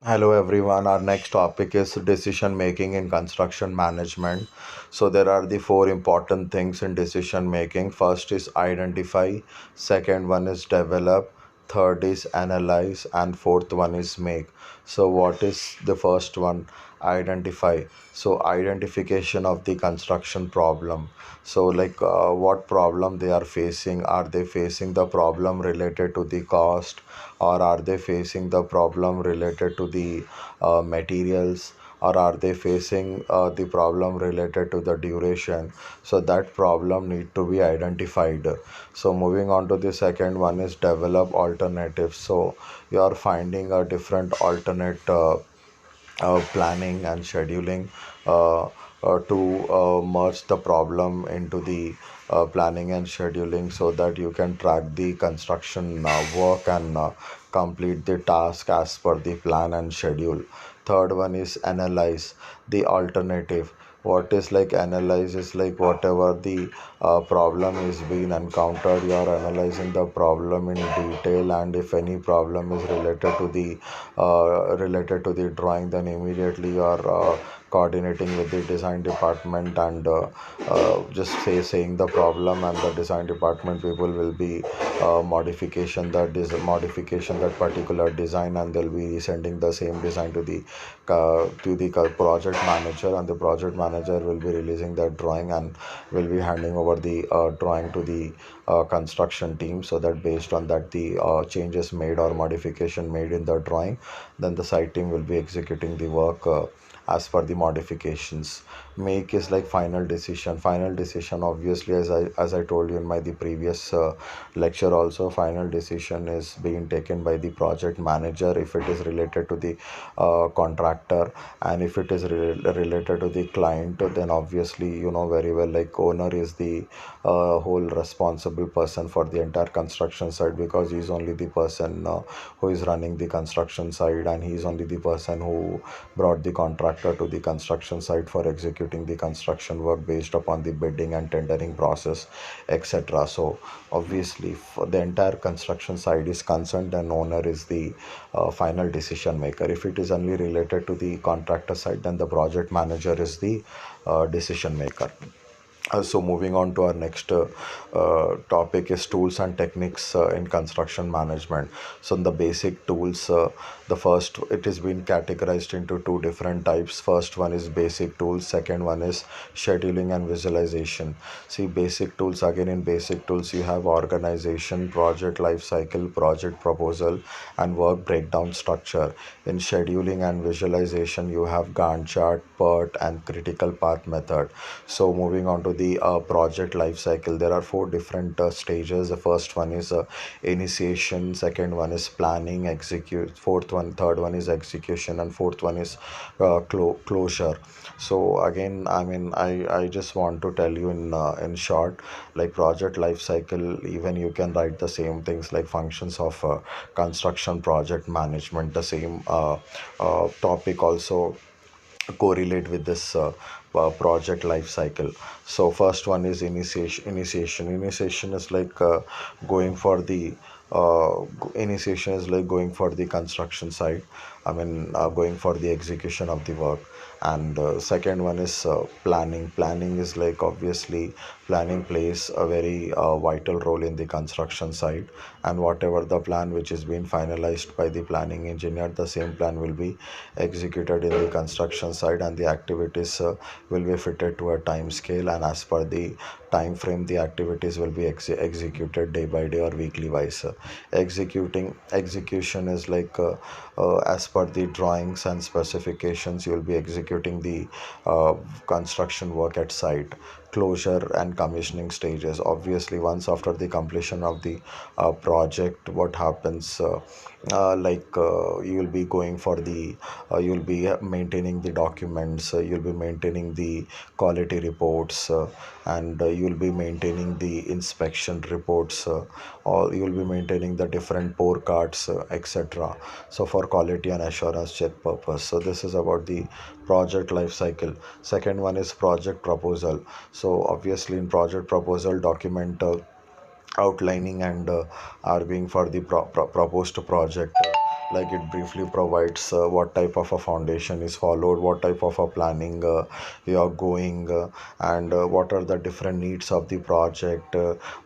Hello everyone. Our next topic is decision making in construction management. So there are the four important things in decision making. First is identify, second one is develop, third is analyze, and fourth one is make. So what is the first one? Identify. So identification of the construction problem. So what problem they are facing? Are they facing the problem related to the cost, or are they facing the problem related to the materials, or are they facing the problem related to the duration? So that problem need to be identified. So moving on to the second one is develop alternatives. So you are finding a different alternate planning and scheduling uh, to merge the problem into the planning and scheduling, so that you can track the construction work and complete the task as per the plan and schedule. Third one is analyze the alternative. What is like analyze is like whatever the problem is being encountered, you are analyzing the problem in detail, and if any problem is related to the drawing, then immediately you are coordinating with the design department and just saying the problem, and the design department people will be modification that particular design, and they'll be sending the same design to the project manager, and the project manager will be releasing that drawing and will be handing over the drawing to the construction team, so that based on that the changes made or modification made in the drawing, then the site team will be executing the work as per the modifications. Make is like final decision obviously, as I told you in my the previous lecture also, final decision is being taken by the project manager if it is related to the contractor, and if it is related to the client, then obviously you know very well, like owner is the whole responsible person for the entire construction site, because he is only the person who is running the construction site, and he is only the person who brought the contractor to the construction site for executing the construction work based upon the bidding and tendering process, etc. So obviously for the entire construction site is concerned, then owner is the final decision maker. If it is only related to the contractor side, then the project manager is the decision maker. So moving on to our next topic is tools and techniques in construction management. So in the basic tools, the first, it is been categorized into two different types. First one is basic tools, second one is scheduling and visualization. See, basic tools, again in basic tools you have organization, project life cycle, project proposal, and work breakdown structure. In scheduling and visualization you have Gantt chart, PERT, and critical path method. So moving on to the project life cycle, there are four different stages. The first one is initiation, second one is planning, execute, third one is execution, and fourth one is closure. So again, I just want to tell you in short, like project life cycle, even you can write the same things like functions of construction project management, the same topic also correlate with this project life cycle. So first one is initiation is like going for the initiation is like going for the construction site, going for the execution of the work. And second one is planning is like obviously planning plays a very vital role in the construction site, and whatever the plan which is being finalized by the planning engineer, the same plan will be executed in the construction site, and the activities will be fitted to a time scale, and as per the time frame the activities will be executed day by day or weekly wise. Execution is like as per the drawings and specifications, you will be executing the construction work at site. Closure and commissioning stages, obviously once after the completion of the project, what happens, you will be going for the you will be maintaining the documents, you'll be maintaining the quality reports, and you will be maintaining the inspection reports, or you will be maintaining the different pour cards, etc. So for quality and assurance check purpose. So this is about the project life cycle. Second one is project proposal. So obviously in project proposal, document outlining and arguing for the proposed project. like it briefly provides what type of a foundation is followed, what type of a planning you are going, and what are the different needs of the project,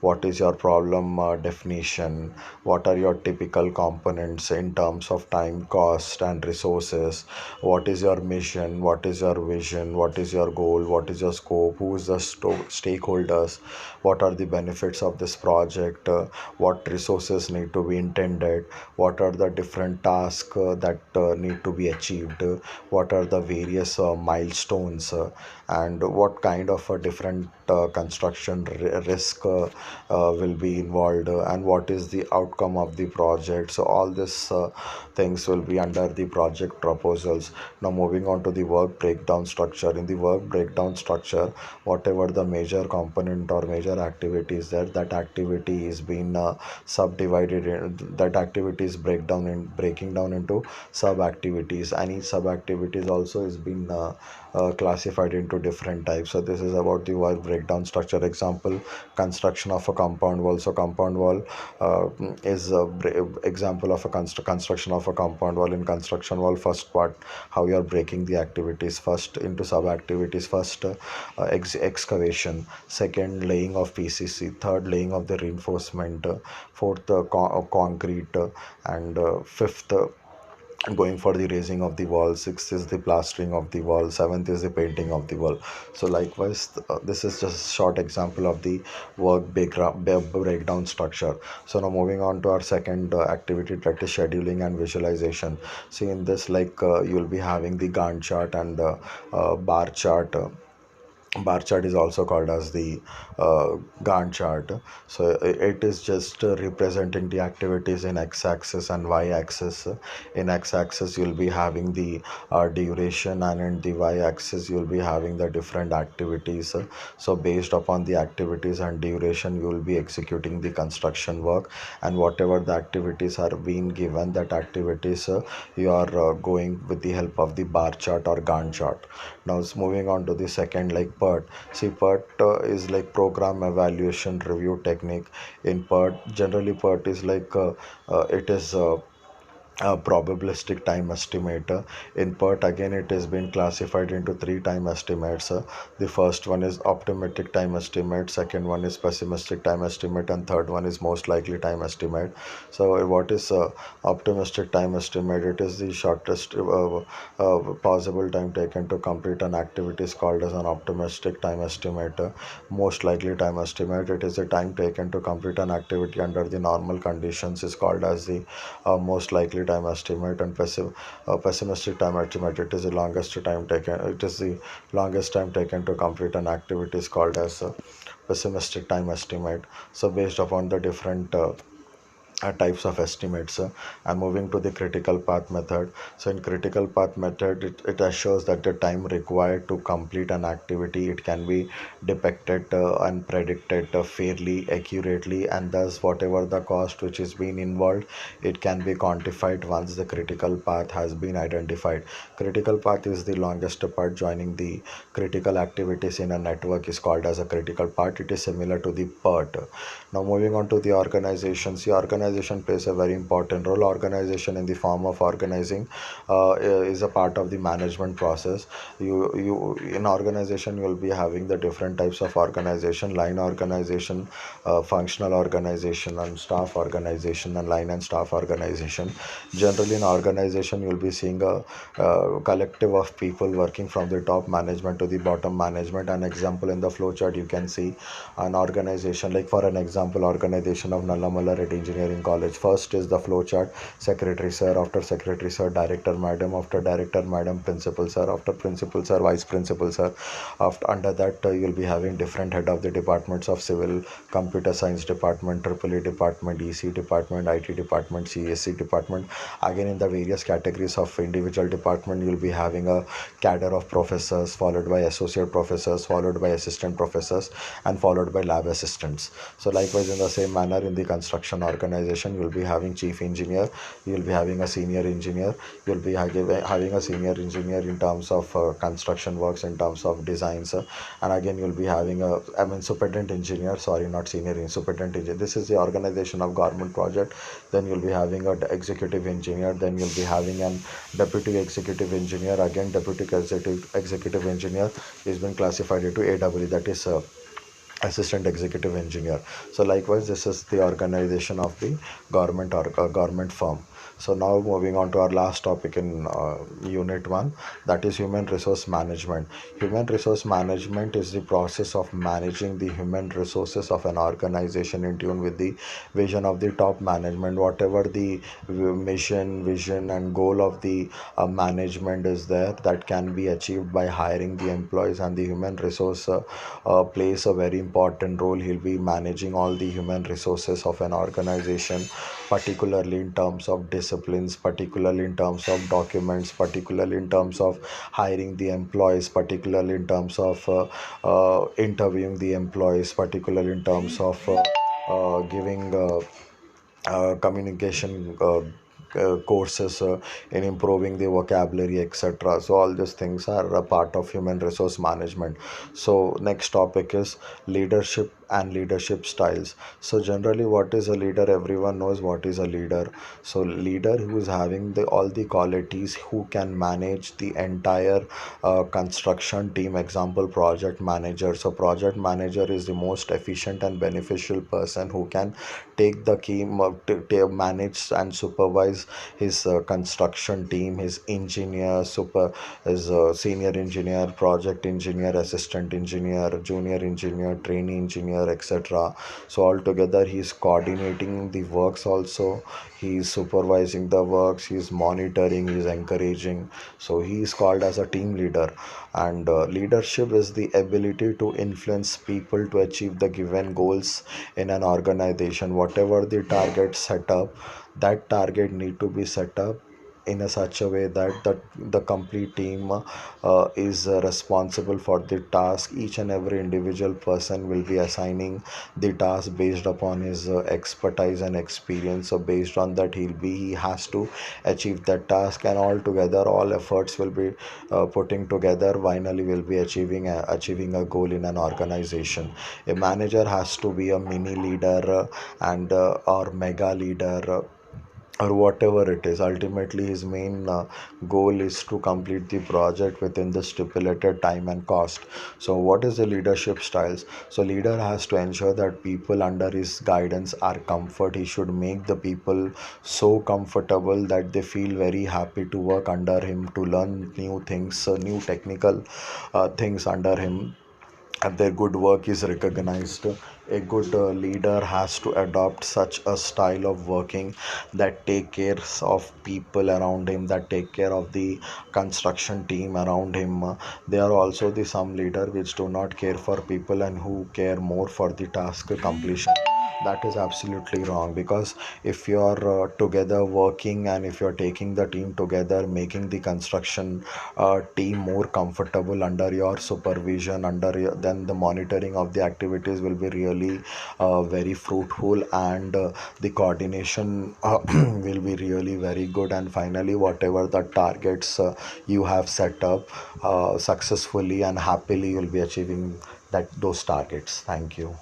what is your problem definition, what are your typical components in terms of time, cost and resources, what is your mission, what is your vision, what is your goal, what is your scope, who is the stakeholders, what are the benefits of this project, what resources need to be intended, what are the different tasks that need to be achieved, what are the various milestones, and what kind of a different construction risk will be involved, and what is the outcome of the project. So all this things will be under the project proposals. Now moving on to the work breakdown structure. In the work breakdown structure, whatever the major component or major activity is there, that activity is being subdivided that activities breaking down into sub activities, and each sub activities also is being classified into different types. So this is about the work breakdown structure. Example, construction of a compound wall. So compound wall is a example of a construction of a compound wall. In construction wall, first part, how you are breaking the activities first into sub activities. First, excavation. Second, laying of PCC. Third, laying of the reinforcement. Fourth, concrete. And fifth, going for the raising of the wall. Sixth is the plastering of the wall. Seventh is the painting of the wall. So likewise, this is just short example of the work breakdown structure. So now moving on to our second activity, that is scheduling and visualization. See, in this, like you'll be having the Gantt chart and bar chart. Bar chart is also called as the Gantt chart. So it is just representing the activities in x-axis and y-axis. In x-axis you'll be having the duration, and in the y-axis you'll be having the different activities. So based upon the activities and duration, you will be executing the construction work, and whatever the activities are being given, that activities you are going with the help of the bar chart or Gantt chart. Now moving on to the second, like PERT. See, PERT is like program evaluation review technique. In PERT, generally PERT is like it is a probabilistic time estimator. In PERT, again, it has been classified into three time estimates. The first one is optimistic time estimate, second one is pessimistic time estimate, and third one is most likely time estimate. So what is optimistic time estimate? It is the shortest possible time taken to complete an activity is called as an optimistic time estimate. Most likely time estimate, it is the time taken to complete an activity under the normal conditions, is called as the most likely time estimate. And pessimistic time estimate, it is the longest time taken, it is the longest time taken to complete an activity is called as pessimistic time estimate. So based upon the different types of estimates, and moving to the critical path method. So in critical path method, it assures that the time required to complete an activity, it can be depicted and predicted fairly accurately, and thus whatever the cost which is being involved, it can be quantified once the critical path has been identified. Critical path is the longest part joining the critical activities in a network, is called as a critical path. It is similar to the PERT. Now moving on to the organizations. The organization plays a very important role. Organization in the form of organizing is a part of the management process. You in organization, you will be having the different types of organization: line organization, functional organization, and staff organization, and line and staff organization. Generally in organization, you will be seeing a collective of people working from the top management to the bottom management. An example, in the flowchart you can see an organization, like for an example, organization of Nallamala Reddy Engineering College. First is the flowchart: secretary sir, after secretary sir, director madam, after director madam, principal sir, after principal sir, vice principal sir. After under that, you'll be having different head of the departments of civil, computer science department, triple E department, EC department, IT department, CSC department. Again, in the various categories of individual department, you'll be having a cadre of professors, followed by associate professors, followed by assistant professors, and followed by lab assistants. So likewise, in the same manner, in the construction organization, organization, you'll be having chief engineer, you'll be having a senior engineer, you'll be having a senior engineer in terms of construction works, in terms of designs, and again you'll be having a, I mean, superintendent engineer, sorry, not senior superintendent engineer. This is the organization of government project. Then you'll be having a executive engineer, then you'll be having an deputy executive engineer. Again, deputy executive engineer is been classified into AW, that is assistant executive engineer. So likewise, this is the organization of the government or government firm. So now moving on to our last topic in unit 1, that is human resource management. Human resource management is the process of managing the human resources of an organization in tune with the vision of the top management. Whatever the mission, vision and goal of the management is there, that can be achieved by hiring the employees, and the human resource plays a very important role. He'll be managing all the human resources of an organization, particularly in terms of disciplines, particularly in terms of documents, particularly in terms of hiring the employees, particularly in terms of interviewing the employees, particularly in terms of giving communication courses in improving the vocabulary, etc. So all these things are a part of human resource management. So next topic is leadership and leadership styles. So generally, what is a leader? Everyone knows what is a leader. So leader who is having the all the qualities, who can manage the entire construction team. Example, project manager. So project manager is the most efficient and beneficial person who can take the key manage and supervise his construction team, his engineer, his senior engineer, project engineer, assistant engineer, junior engineer, trainee engineer, etc. So altogether he is coordinating the works also, he is supervising the works, he is monitoring, he is encouraging. So he is called as a team leader. And leadership is the ability to influence people to achieve the given goals in an organization. Whatever the target set up, that target need to be set up in a such a way that the complete team is responsible for the task. Each and every individual person will be assigning the task based upon his expertise and experience. So based on that, he has to achieve that task, and all together all efforts will be putting together, finally will be achieving a goal in an organization. A manager has to be a mini leader and or mega leader, or whatever it is. Ultimately his main goal is to complete the project within the stipulated time and cost. So what is the leadership styles? So leader has to ensure that people under his guidance are comfort. He should make the people so comfortable that they feel very happy to work under him, to learn new things, new technical things under him, and their good work is recognized. A good leader has to adopt such a style of working that take care of people around him, that take care of the construction team around him. There are also the some leader which do not care for people and who care more for the task completion. That is absolutely wrong, because if you are together working, and if you are taking the team together, making the construction team more comfortable under your supervision, then the monitoring of the activities will be really very fruitful, and the coordination will be really very good, and finally whatever the targets you have set up, successfully and happily you'll be achieving that those targets. Thank you.